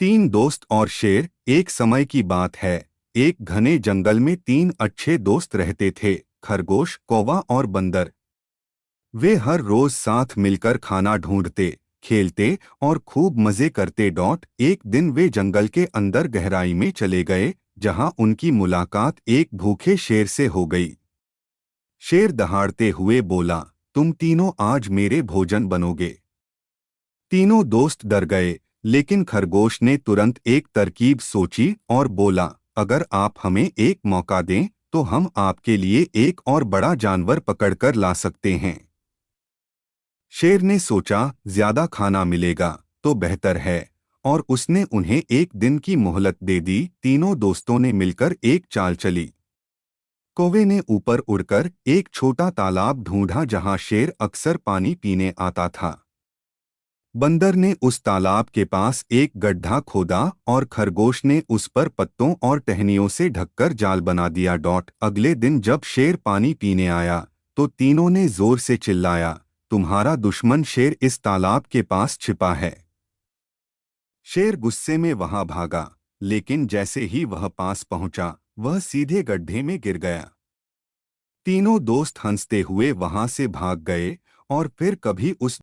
तीन दोस्त और शेर। एक समय की बात है। एक घने जंगल में तीन अच्छे दोस्त रहते थे, खरगोश, कौवा और बंदर। वे हर रोज साथ मिलकर खाना ढूंढते, खेलते और खूब मजे करते। एक दिन वे जंगल के अंदर गहराई में चले गए, जहां उनकी मुलाकात एक भूखे शेर से हो गई। शेर दहाड़ते हुए बोला, तुम तीनों आज मेरे भोजन बनोगे। तीनों दोस्त डर गए, लेकिन खरगोश ने तुरंत एक तरकीब सोची और बोला, अगर आप हमें एक मौका दें तो हम आपके लिए एक और बड़ा जानवर पकड़कर ला सकते हैं। शेर ने सोचा, ज्यादा खाना मिलेगा तो बेहतर है, और उसने उन्हें एक दिन की मोहलत दे दी। तीनों दोस्तों ने मिलकर एक चाल चली। कौवे ने ऊपर उड़कर एक छोटा तालाब ढूंढा जहां शेर अक्सर पानी पीने आता था। बंदर ने उस तालाब के पास एक गड्ढा खोदा और खरगोश ने उस पर पत्तों और टहनियों से ढककर जाल बना दिया। अगले दिन जब शेर पानी पीने आया तो तीनों ने जोर से चिल्लाया, तुम्हारा दुश्मन शेर इस तालाब के पास छिपा है। शेर गुस्से में वहां भागा, लेकिन जैसे ही वह पास पहुंचा, वह सीधे गड्ढे में गिर गया। तीनों दोस्त हंसते हुए वहां से भाग गए और फिर कभी उस